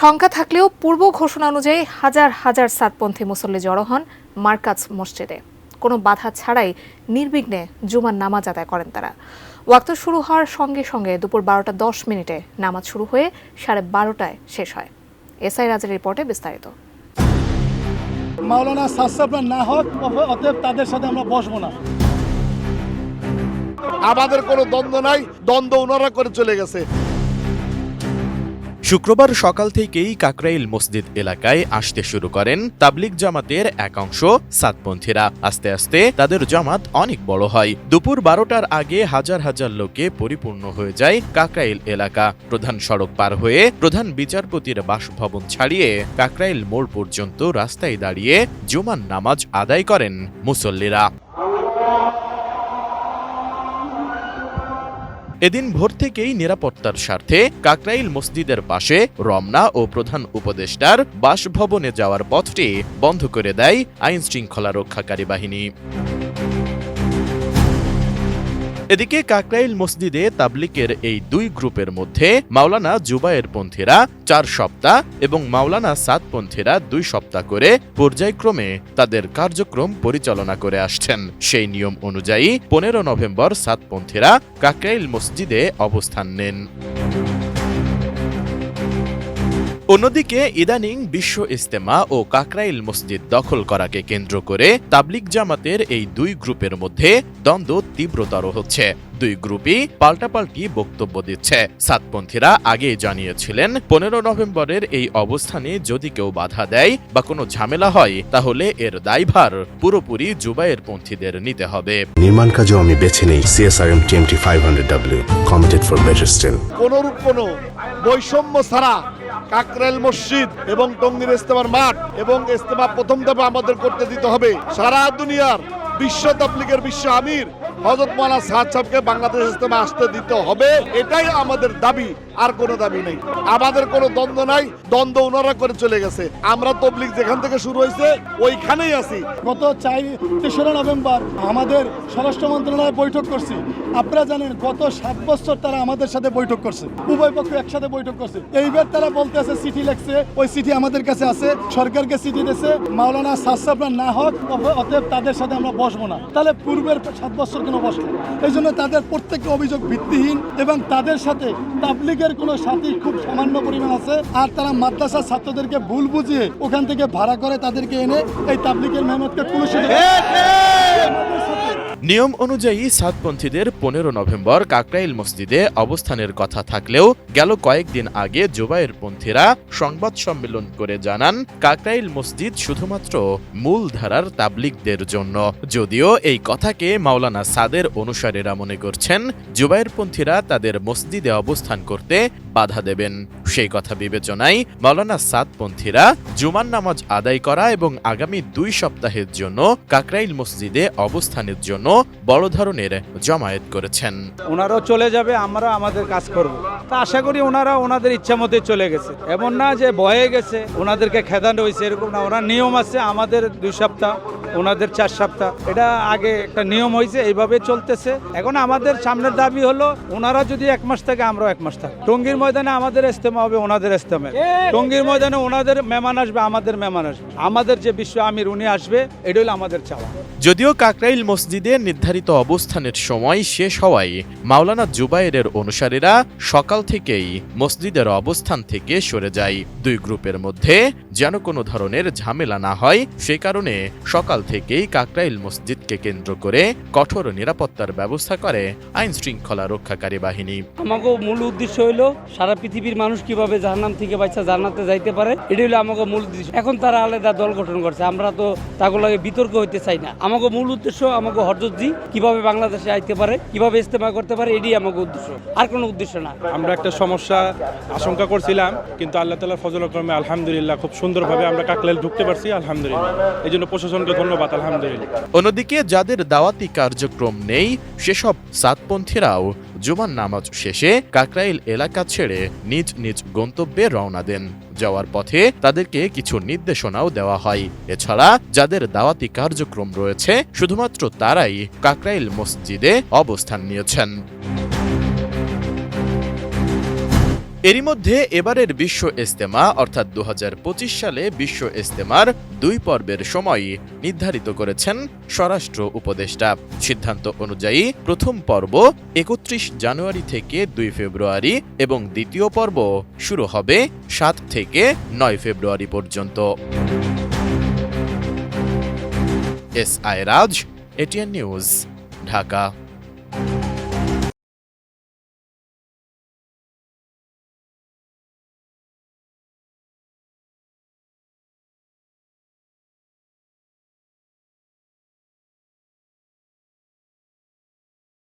সংখ্যা থাকলেও পূর্ব ঘোষণা অনুযায়ী হাজার হাজার সাতপন্থী মুসল্লি জড়ো হন মার্কাজ মসজিদে। কোনো বাধা ছাড়াই নির্বিঘ্নে জুমার নামাজ আদায় করেন তারা। ওয়াক্ত শুরু হওয়ার সঙ্গে সঙ্গে দুপুর 12টা 10 মিনিটে নামাজ শুরু হয়ে 12:30টায় শেষ হয়। এসআই রাজের রিপোর্টে বিস্তারিত। মাওলানা সাহেব না হোক, অতএব তাদের সাথে আমরা বসবো না। আমাদের কোনো দ্বন্দ্ব নাই, দ্বন্দ্ব ওনারা করে চলে গেছে। শুক্রবার সকাল থেকেই কাকরাইল মসজিদ এলাকায় আসতে শুরু করেন তাবলিগ জামাতের একাংশ সাতপন্থীরা। আস্তে আস্তে তাদের জামাত অনেক বড় হয়। দুপুর 12টার আগে হাজার হাজার লোকে পরিপূর্ণ হয়ে যায় কাকরাইল এলাকা। প্রধান সড়ক পার হয়ে প্রধান বিচারপতির বাসভবন ছাড়িয়ে কাকরাইল মোড় পর্যন্ত রাস্তায় দাঁড়িয়ে জুমার নামাজ আদায় করেন মুসল্লিরা। এদিন ভোর থেকেই নিরাপত্তার স্বার্থে কাকরাইল মসজিদের পাশে রমনা ও প্রধান উপদেষ্টার বাসভবনে যাওয়ার পথটি বন্ধ করে দেয় আইন শৃঙ্খলা রক্ষাকারী বাহিনী। এদিকে কাকরাইল মসজিদে তাবলিগের এই দুই গ্রুপের মধ্যে মাওলানা জুবায়ের পন্থীরা 4 সপ্তাহ এবং মাওলানা সাদপন্থীরা 2 সপ্তাহ করে পর্যায়ক্রমে তাদের কার্যক্রম পরিচালনা করে আসছেন। সেই নিয়ম অনুযায়ী 15 নভেম্বর সাদপন্থীরা কাকরাইল মসজিদে অবস্থান নেন। অন্যদিকে ইদানিং বিশ্ব ইজতেমা ও কাকরাইল মসজিদ দখল করাকে কেন্দ্র করে তাবলিগ জামাতের এই দুই গ্রুপের মধ্যে দ্বন্দ্ব তীব্রতর হচ্ছে। দুই গ্রুপই পাল্টাপাল্টি বক্তব্য দিচ্ছে। সাতপন্থীরা আগেই জানিয়েছিলেন 15 নভেম্বরের এই অবস্থানে যদি কেউ বাধা দেয় বা কোনো ঝামেলা হয় তাহলে এর দায়ভার পুরোপুরি জুবায়ের পন্থীদের নিতে হবে। নির্মাণ কাজেও আমি বেছে নেই CSRM TMT 500W, committed for better still। কোনরূপ কোনো বৈষম্য ছাড়া কাকরাইল মসজিদ এবং টঙ্গীর ইজতেমার মাঠ এবং ইজতেমা প্রথম ধাপে আমাদের করতে দিতে হবে। সারা দুনিয়ার বিশ্ব তাবলিগের বিশ্ব আমির হযরত মাওলানা সাহেবকে বাংলাদেশ ইজতেমা আসতে দিতে হবে, এটাই আমাদের দাবি, আর কোনো দাবি নেই। আমাদের কোনো দ্বন্দ্ব নাই, দ্বন্দ্ব ওনারা করে চলে গেছে। আমরা তাবলিগ যেখান থেকে শুরু হয়েছে ওইখানেই আছি। গত 3 নভেম্বর আমাদের স্বরাষ্ট্র মন্ত্রণালয়ে বৈঠক করছি। আপনারা জানেন গত 7 বছর তারা আমাদের সাথে বৈঠক করছে, উভয় পক্ষ একসাথে বৈঠক করছে। এইবার তারা বলতেছে চিঠি লিখছে, ওই চিঠি আমাদের কাছে আছে, সরকারকে চিঠি দিয়েছে মাওলানা সাহেব না হোক, অতএব তাদের সাথে আমরা বসবো না। তাহলে পূর্বের 7 বছর কেন বসলো? এই জন্য তাদের প্রত্যেকটা অভিযোগ ভিত্তিহীন এবং তাদের সাথে তাবলিগের কোনো সাথী খুব সামান্য পরিমাণ আছে। আর তারা মাদ্রাসার ছাত্রদেরকে ভুল বুঝিয়ে ওখান থেকে ভাড়া করে তাদেরকে এনে এই তাবলিগের মেহনতকে কুলুষিত করে। নিয়ম অনুযায়ী সাতপন্থীদের 15 নভেম্বর কাকরাইল মসজিদে অবস্থানের কথা থাকলেও গেল কয়েকদিন আগে জুবায়ের পন্থীরা সংবাদ সম্মেলন করে জানান কাকরাইল মসজিদ শুধুমাত্র মূলধারার তাবলিগদের জন্য। যদিও এই কথাকে মাওলানা সাদের অনুসারীরা মনে করছেন জুবায়ের পন্থীরা তাদের মসজিদে অবস্থান করতে বাধা দেবেন। সেই কথা বিবেচনায় মাওলানা সাদপন্থীরা জুমার নামাজ আদায় করা এবং আগামী 2 সপ্তাহের জন্য কাকরাইল মসজিদে অবস্থানের জন্য বড় ধরনের জমায়েত করেছেন। ওনারাও চলে যাবে, আমরা আমাদের কাজ করব। তা আশা করি ওনারা ওনাদের ইচ্ছা মতে চলে গেছে, এমন না যে ভয়ে গেছে ওনাদেরকে খেদানো হয়েছে, এরকম না। ওনার নিয়ম আছে, আমাদের 2 সপ্তাহ, ওনাদের 4 সপ্তাহ, এটা আগে একটা নিয়ম হয়েছে, এইভাবে চলতেছে। এখন আমাদের সামনের দাবি হলো ওনারা যদি 1 মাস থাকে আমরাও 1 মাস থাকি। টঙ্গীর ময়দানে আমাদের ইজতেমা হবে, ওনাদের ইজতেমা। টঙ্গীর ময়দানে ওনাদের মেহমান আসবে, আমাদের মেহমান আসবে। আমাদের যে বিশ্ব আমির উনি আসবে, এটা হলো আমাদের চাওয়া। যদিও কাকরাইল মসজিদে নির্ধারিত অবস্থানের সময় শেষ হওয়ায় মাওলানা জুবায়েরের অনুসারীরা সকাল থেকেই মসজিদের অবস্থান থেকে সরে যায়। দুই গ্রুপের মধ্যে যেন কোনো ধরনের ঝামেলা না হয় সে কারণে সকাল থেকেই কাকরাইল মসজিদকে কেন্দ্র করে কঠোর নিরাপত্তার ব্যবস্থা করে আইন শৃঙ্খলা রক্ষাকারী বাহিনী। আমাকে মূল উদ্দেশ্য হলো সারা পৃথিবীর মানুষ কিভাবে জাহান্নাম থেকে বাঁচা জান্নাতে যাইতে পারে, এটাই হলো আমাকে মূল উদ্দেশ্য। এখন তারা আলাদা দল গঠন করছে, আমরা তো তাগুলো লাগে বিতর্ক হইতে চাই না। আমাকে মূল উদ্দেশ্য আমাকে হরজতজি কিভাবে বাংলাদেশে আইতে পারে, কিভাবে ইজতেমা করতে পারে, এটাই আমাকে উদ্দেশ্য, আর কোনো উদ্দেশ্য না। আমরা একটা সমস্যা আশঙ্কা করছিলাম, কিন্তু আল্লাহ তাআলার ফজলক্রমে আলহামদুলিল্লাহ খুব সুন্দরভাবে আমরা কাকরাইল ঢুকতে পারছি, আলহামদুলিল্লাহ। এই জন্য প্রশাসনকে ধন্যবাদ, আলহামদুলিল্লাহ। অন্যদিকে যাদের দাওয়াতি কার্যক্রম নেই সেসব সাতপন্থীরাও জুমার নামাজ শেষে কাকরাইল এলাকা ছেড়ে নিজ নিজ গন্তব্যে রওনা দেন। যাওয়ার পথে তাদেরকে কিছু নির্দেশনাও দেওয়া হয়। এছাড়া যাদের দাওয়াতি কার্যক্রম রয়েছে শুধুমাত্র তারাই কাকরাইল মসজিদে অবস্থান নিয়েছেন। এরই মধ্যে এবারের বিশ্ব ইজতেমা অর্থাৎ 2025 সালে বিশ্ব ইজতেমার 2 পর্বের সময় নির্ধারিত করেছেন স্বরাষ্ট্র উপদেষ্টা। সিদ্ধান্ত অনুযায়ী প্রথম পর্ব 31 জানুয়ারি থেকে 2 ফেব্রুয়ারি এবং দ্বিতীয় পর্ব শুরু হবে 7 থেকে 9 ফেব্রুয়ারি পর্যন্ত। S I Raj, ATN news, Dhaka.